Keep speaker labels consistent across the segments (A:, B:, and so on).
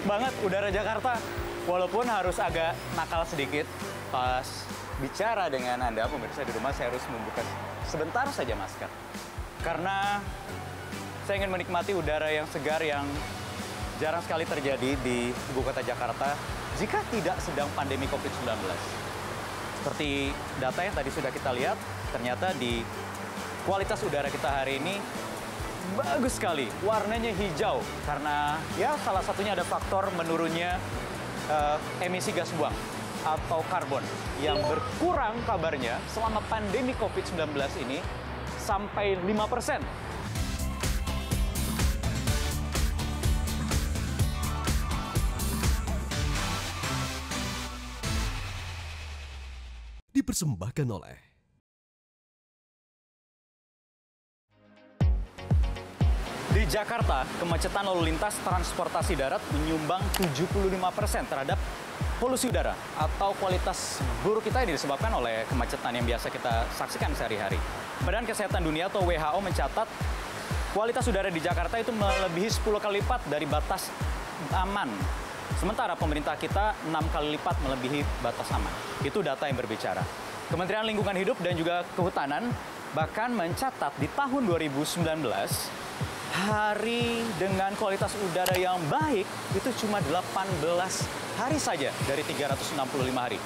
A: banget udara Jakarta. Walaupun harus agak nakal sedikit pas bicara dengan Anda, pemirsa di rumah, saya harus membuka sebentar saja masker. Karena saya ingin menikmati udara yang segar yang jarang sekali terjadi di ibu kota Jakarta jika tidak sedang pandemi COVID-19. Seperti data yang tadi sudah kita lihat, ternyata di kualitas udara kita hari ini bagus sekali. Warnanya hijau karena ya salah satunya ada faktor menurunnya emisi gas buang atau karbon yang berkurang kabarnya selama pandemi COVID-19 ini sampai 5%.
B: Dipersembahkan oleh
A: Di Jakarta, kemacetan lalu lintas transportasi darat menyumbang 75% terhadap polusi udara atau kualitas buruk kita yang disebabkan oleh kemacetan yang biasa kita saksikan sehari-hari. Badan Kesehatan Dunia atau WHO mencatat kualitas udara di Jakarta itu melebihi 10 kali lipat dari batas aman. Sementara pemerintah kita 6 kali lipat melebihi batas aman. Itu data yang berbicara. Kementerian Lingkungan Hidup dan juga Kehutanan bahkan mencatat di tahun 2019 hari dengan kualitas udara yang baik itu cuma 18 hari saja dari 365 hari.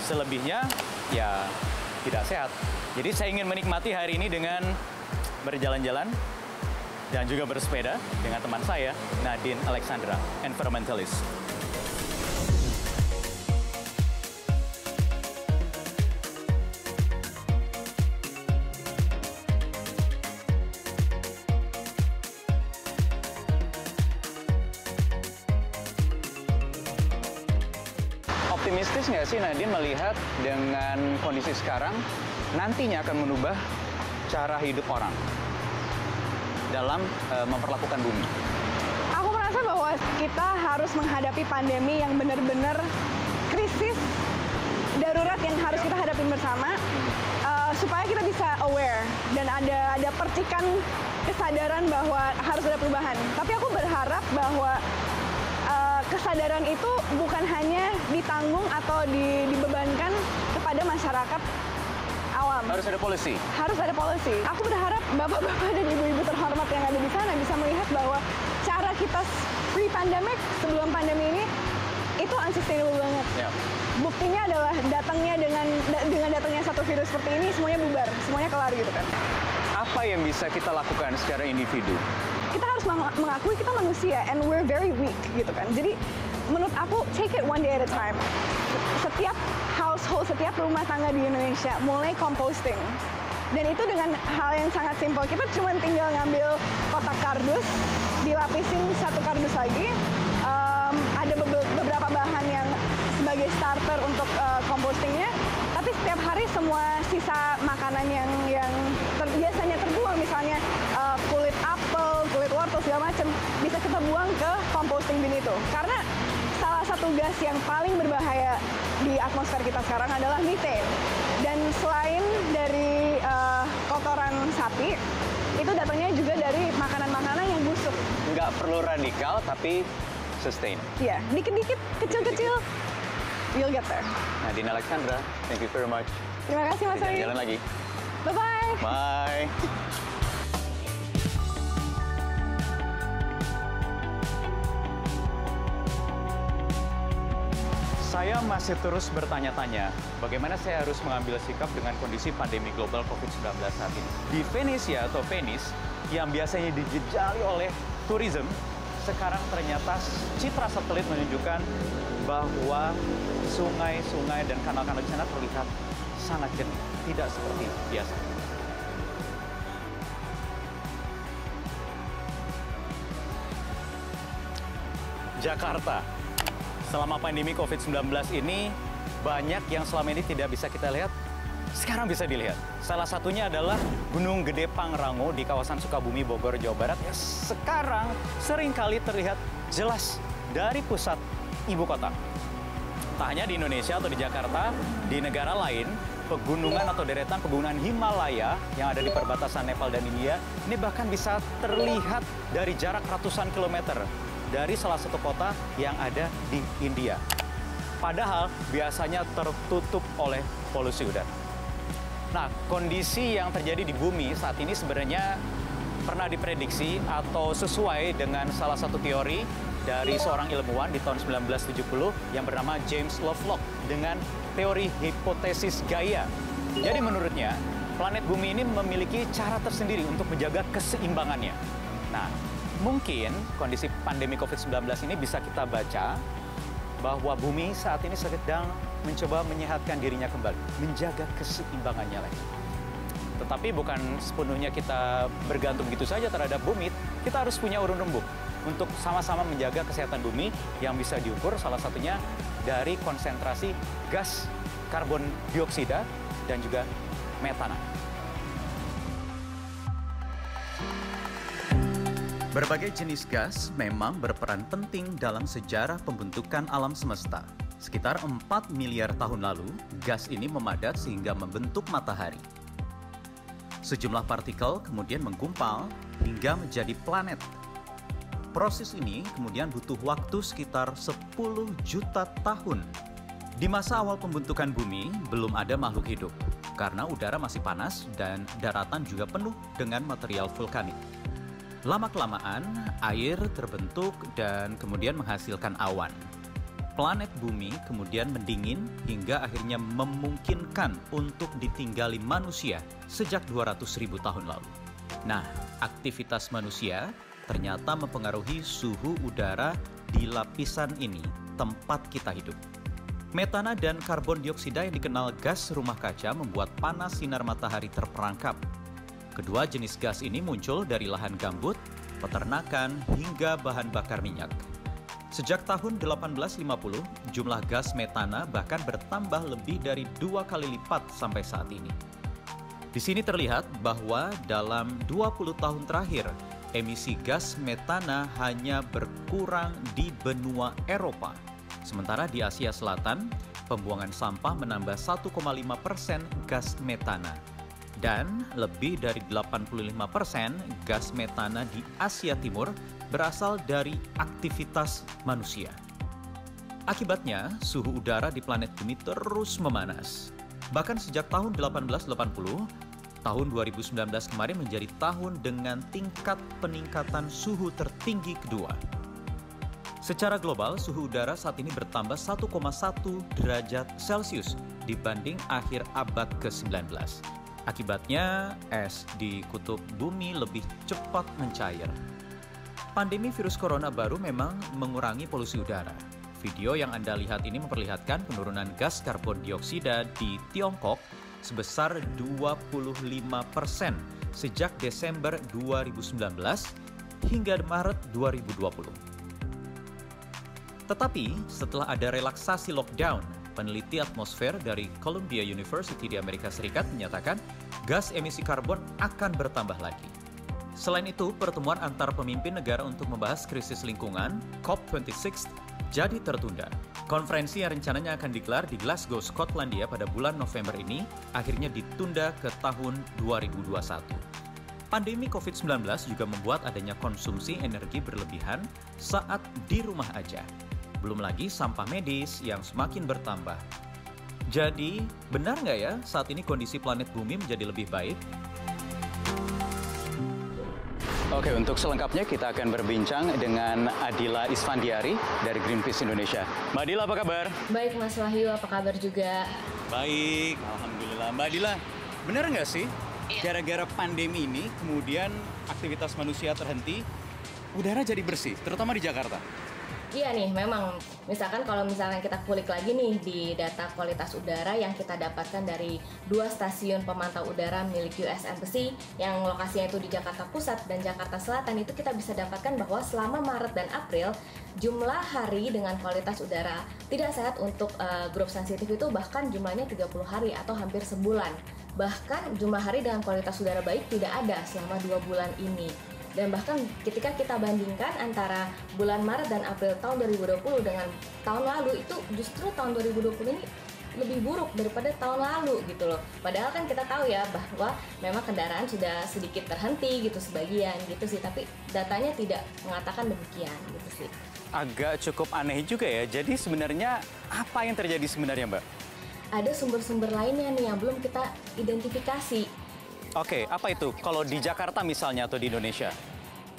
A: Selebihnya ya tidak sehat. Jadi saya ingin menikmati hari ini dengan berjalan-jalan dan juga bersepeda dengan teman saya, Nadine Alexandra, environmentalist. Optimistis nggak sih Nadine melihat dengan kondisi sekarang nantinya akan mengubah cara hidup orang dalam memperlakukan bumi?
C: Aku merasa bahwa kita harus menghadapi pandemi yang benar-benar krisis darurat yang harus kita hadapin bersama supaya kita bisa aware dan ada percikan kesadaran bahwa harus ada perubahan. Tapi aku berharap bahwa kesadaran itu bukan hanya ditanggung atau dibebankan kepada masyarakat awam.
A: Harus ada policy.
C: Harus ada policy. Aku berharap bapak-bapak dan ibu-ibu terhormat yang ada di sana bisa melihat bahwa cara kita pre-pandemic, sebelum pandemi ini, itu unsustainable banget.
A: Yeah.
C: Buktinya adalah dengan datangnya satu virus seperti ini, semuanya bubar, semuanya kelar gitu kan.
A: Apa yang bisa kita lakukan secara individu?
C: Kita harus mengakui kita manusia and we're very weak gitu kan. Jadi menurut aku take it one day at a time. Setiap household, setiap rumah tangga di Indonesia mulai composting. Dan itu dengan hal yang sangat simpel. Kita cuma tinggal ngambil kotak kardus, dilapisin satu kardus lagi. Ada beberapa bahan yang sebagai starter untuk compostingnya. Tapi setiap hari semua sisa makanan yang biasanya terbuang, misalnya kulit apel, kulit wortel segala macam, bisa kita buang ke composting bin itu. Karena salah satu gas yang paling berbahaya di atmosfer kita sekarang adalah methane. Dan selain dari kotoran sapi, itu datangnya juga dari makanan-makanan yang busuk.
A: Nggak perlu radikal, tapi sustain.
C: Iya, dikit-dikit, kecil-kecil, you'll get there.
A: Nadine Alexandra, thank you very much.
C: Terima kasih Mas Ari.
A: Jalan lagi.
C: Bye-bye.
A: Bye. Saya masih terus bertanya-tanya, bagaimana saya harus mengambil sikap dengan kondisi pandemi global COVID-19 saat ini. Di Venesia atau Venice, yang biasanya dijejali oleh tourism, sekarang ternyata citra satelit menunjukkan bahwa sungai-sungai dan kanal-kanal di sana terlihat sangat jernih, tidak seperti biasa. Jakarta. Selama pandemi COVID-19 ini, banyak yang selama ini tidak bisa kita lihat, sekarang bisa dilihat. Salah satunya adalah Gunung Gede Pangrango di kawasan Sukabumi, Bogor, Jawa Barat. Ya, sekarang seringkali terlihat jelas dari pusat ibu kota. Tak hanya di Indonesia atau di Jakarta, di negara lain, pegunungan atau deretan pegunungan Himalaya yang ada di perbatasan Nepal dan India, ini bahkan bisa terlihat dari jarak ratusan kilometer. dari salah satu kota yang ada di India. Padahal biasanya tertutup oleh polusi udara. Nah, kondisi yang terjadi di bumi saat ini sebenarnya pernah diprediksi atau sesuai dengan salah satu teori dari seorang ilmuwan di tahun 1970 yang bernama James Lovelock dengan teori hipotesis Gaia. Jadi menurutnya, planet bumi ini memiliki cara tersendiri untuk menjaga keseimbangannya. Nah, mungkin kondisi pandemi COVID-19 ini bisa kita baca bahwa bumi saat ini sedang mencoba menyehatkan dirinya kembali, menjaga keseimbangannya lagi. Tetapi bukan sepenuhnya kita bergantung begitu saja terhadap bumi, kita harus punya urun rembuk untuk sama-sama menjaga kesehatan bumi yang bisa diukur salah satunya dari konsentrasi gas karbon dioksida dan juga metana. Berbagai jenis gas memang berperan penting dalam sejarah pembentukan alam semesta. Sekitar 4 miliar tahun lalu, gas ini memadat sehingga membentuk matahari. Sejumlah partikel kemudian menggumpal hingga menjadi planet. Proses ini kemudian butuh waktu sekitar 10 juta tahun. Di masa awal pembentukan bumi, belum ada makhluk hidup, karena udara masih panas dan daratan juga penuh dengan material vulkanik. Lama-kelamaan, air terbentuk dan kemudian menghasilkan awan. Planet bumi kemudian mendingin hingga akhirnya memungkinkan untuk ditinggali manusia sejak 200.000 tahun lalu. Nah, aktivitas manusia ternyata mempengaruhi suhu udara di lapisan ini, tempat kita hidup. Metana dan karbon dioksida yang dikenal gas rumah kaca membuat panas sinar matahari terperangkap. Kedua jenis gas ini muncul dari lahan gambut, peternakan, hingga bahan bakar minyak. Sejak tahun 1850, jumlah gas metana bahkan bertambah lebih dari 2 kali lipat sampai saat ini. Di sini terlihat bahwa dalam 20 tahun terakhir, emisi gas metana hanya berkurang di benua Eropa. Sementara di Asia Selatan, pembuangan sampah menambah 1,5% gas metana. Dan lebih dari 85% gas metana di Asia Timur berasal dari aktivitas manusia. Akibatnya, suhu udara di planet bumi terus memanas. Bahkan sejak tahun 1880, tahun 2019 kemarin menjadi tahun dengan tingkat peningkatan suhu tertinggi kedua. Secara global, suhu udara saat ini bertambah 1,1 derajat Celcius dibanding akhir abad ke-19. Akibatnya, es di kutub bumi lebih cepat mencair. Pandemi virus corona baru memang mengurangi polusi udara. Video yang Anda lihat ini memperlihatkan penurunan gas karbon dioksida di Tiongkok sebesar 25% sejak Desember 2019 hingga Maret 2020. Tetapi, setelah ada relaksasi lockdown, peneliti atmosfer dari Columbia University di Amerika Serikat menyatakan gas emisi karbon akan bertambah lagi. Selain itu, pertemuan antar pemimpin negara untuk membahas krisis lingkungan, COP26, jadi tertunda. Konferensi yang rencananya akan digelar di Glasgow, Skotlandia pada bulan November ini, akhirnya ditunda ke tahun 2021. Pandemi COVID-19 juga membuat adanya konsumsi energi berlebihan saat di rumah aja. Belum lagi sampah medis yang semakin bertambah. Jadi, benar nggak ya saat ini kondisi planet bumi menjadi lebih baik? Oke, untuk selengkapnya kita akan berbincang dengan Adila Isfandiari dari Greenpeace Indonesia. Mbak Adila, apa kabar?
B: Baik, Mas Wahyu, apa kabar juga?
A: Baik, alhamdulillah. Mbak Adila, benar nggak sih gara-gara pandemi ini kemudian aktivitas manusia terhenti, udara jadi bersih, terutama di Jakarta?
B: Iya nih, memang misalkan kalau misalnya kita kulik lagi nih di data kualitas udara yang kita dapatkan dari 2 stasiun pemantau udara milik US Embassy yang lokasinya itu di Jakarta Pusat dan Jakarta Selatan, itu kita bisa dapatkan bahwa selama Maret dan April jumlah hari dengan kualitas udara tidak sehat untuk grup sensitif itu bahkan jumlahnya 30 hari atau hampir sebulan. Bahkan jumlah hari dengan kualitas udara baik tidak ada selama 2 bulan ini. Dan bahkan ketika kita bandingkan antara bulan Maret dan April tahun 2020 dengan tahun lalu, itu justru tahun 2020 ini lebih buruk daripada tahun lalu gitu loh. Padahal kan kita tahu ya bahwa memang kendaraan sudah sedikit terhenti gitu sebagian gitu sih, tapi datanya tidak mengatakan demikian gitu sih.
A: Agak cukup aneh juga ya. Jadi sebenarnya apa yang terjadi sebenarnya, Mbak?
B: Ada sumber-sumber lainnya nih yang belum kita identifikasi.
A: Oke, apa itu? Kalau di Jakarta misalnya atau di Indonesia?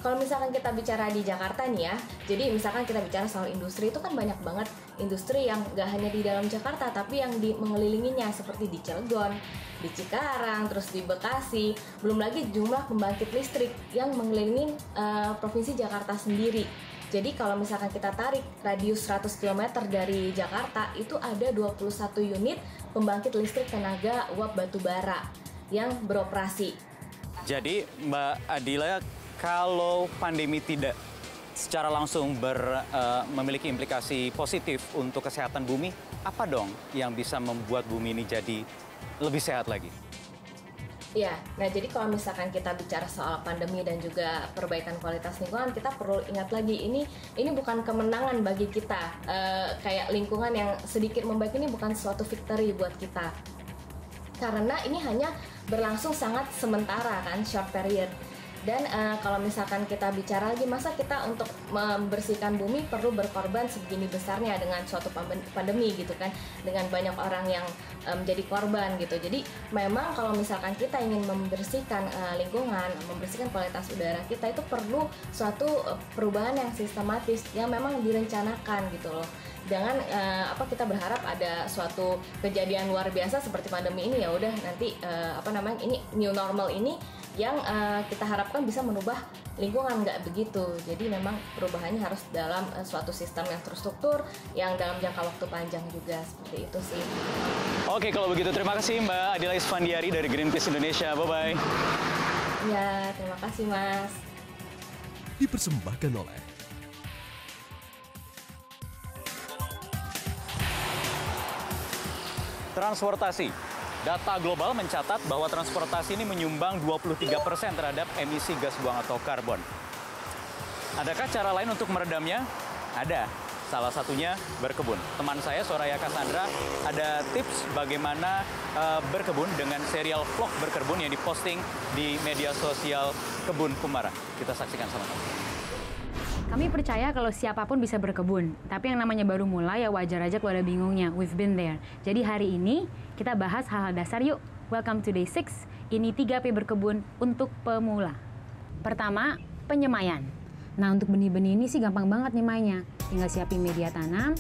B: Kalau misalkan kita bicara di Jakarta nih ya, jadi misalkan kita bicara soal industri, itu kan banyak banget industri yang gak hanya di dalam Jakarta, tapi yang mengelilinginya seperti di Cilegon, di Cikarang, terus di Bekasi, belum lagi jumlah pembangkit listrik yang mengelilingi Provinsi Jakarta sendiri. Jadi kalau misalkan kita tarik radius 100 km dari Jakarta, itu ada 21 unit pembangkit listrik tenaga uap batubara yang beroperasi.
A: Jadi Mbak Adila, kalau pandemi tidak secara langsung memiliki implikasi positif untuk kesehatan bumi, apa dong yang bisa membuat bumi ini jadi lebih sehat lagi?
B: Ya, nah jadi kalau misalkan kita bicara soal pandemi dan juga perbaikan kualitas lingkungan, kita perlu ingat lagi ini bukan kemenangan bagi kita. Kayak lingkungan yang sedikit membaik ini bukan suatu victory buat kita. Karena ini hanya berlangsung sangat sementara kan, short period. Dan kalau misalkan kita bicara lagi, masa kita untuk membersihkan bumi perlu berkorban segini besarnya dengan suatu pandemi gitu kan, dengan banyak orang yang menjadi korban gitu. Jadi memang kalau misalkan kita ingin membersihkan lingkungan, membersihkan kualitas udara kita, itu perlu suatu perubahan yang sistematis, yang memang direncanakan gitu loh. Jangan kita berharap ada suatu kejadian luar biasa seperti pandemi ini, ya udah nanti ini new normal ini yang kita harapkan bisa merubah lingkungan, nggak begitu. Jadi memang perubahannya harus dalam suatu sistem yang terstruktur, yang dalam jangka waktu panjang juga, seperti itu sih.
A: Oke, kalau begitu terima kasih Mbak Adila Isfandiari dari Greenpeace Indonesia. Bye-bye.
B: Ya, terima kasih Mas.
D: Dipersembahkan oleh
A: transportasi. Data global mencatat bahwa transportasi ini menyumbang 23% terhadap emisi gas buang atau karbon. Adakah cara lain untuk meredamnya? Ada. Salah satunya berkebun. Teman saya, Soraya Cassandra, ada tips bagaimana berkebun dengan serial vlog berkebun yang diposting di media sosial Kebun Kumara. Kita saksikan sama-sama.
E: Kami percaya kalau siapapun bisa berkebun, tapi yang namanya baru mulai ya wajar aja kalau ada bingungnya. We've been there. Jadi hari ini kita bahas hal-hal dasar yuk. Welcome to day 6. Ini 3P berkebun untuk pemula. Pertama, penyemaian. Nah, untuk benih-benih ini sih gampang banget nyemainya. Tinggal siapin media tanam,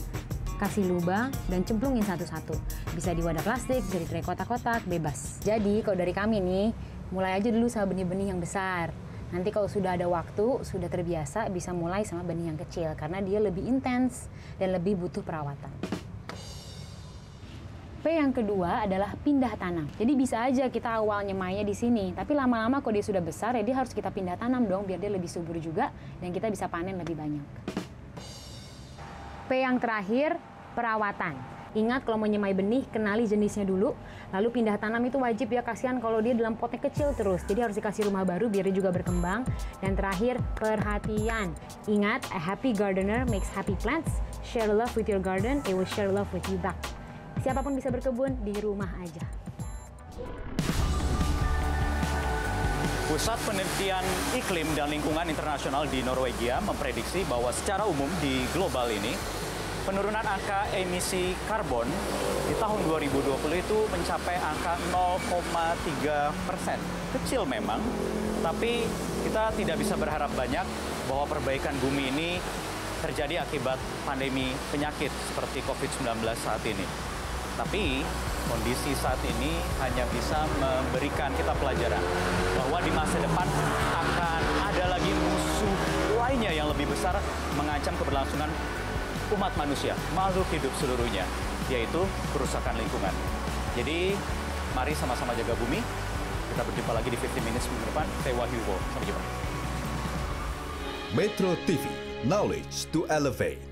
E: kasih lubang, dan cemplungin satu-satu. Bisa di wadah plastik, bisa di tray kotak-kotak, bebas. Jadi kalau dari kami nih, mulai aja dulu sama benih-benih yang besar. Nanti kalau sudah ada waktu, sudah terbiasa, bisa mulai sama benih yang kecil karena dia lebih intens dan lebih butuh perawatan. P yang kedua adalah pindah tanam. Jadi bisa aja kita awal nyemainya di sini, tapi lama-lama kalau dia sudah besar ya dia harus kita pindah tanam dong biar dia lebih subur juga dan kita bisa panen lebih banyak. P yang terakhir, perawatan. Ingat kalau mau nyemai benih, kenali jenisnya dulu. Lalu pindah tanam itu wajib ya, kasihan kalau dia dalam potnya kecil terus. Jadi harus dikasih rumah baru biar dia juga berkembang. Dan terakhir, perhatian. Ingat, a happy gardener makes happy plants. Share love with your garden, it will share love with you back. Siapapun bisa berkebun di rumah aja.
A: Pusat Penelitian Iklim dan Lingkungan Internasional di Norwegia memprediksi bahwa secara umum di global ini, penurunan angka emisi karbon di tahun 2020 itu mencapai angka 0,3%. Kecil memang, tapi kita tidak bisa berharap banyak bahwa perbaikan bumi ini terjadi akibat pandemi penyakit seperti COVID-19 saat ini. Tapi kondisi saat ini hanya bisa memberikan kita pelajaran bahwa di masa depan akan ada lagi musuh lainnya yang lebih besar mengancam keberlangsungan umat manusia, makhluk hidup seluruhnya, yaitu kerusakan lingkungan. Jadi, mari sama-sama jaga bumi. Kita berjumpa lagi di 15 Minutes minggu depan. Saya Wahyu Bo. Sampai jumpa.
D: Metro TV, knowledge to elevate.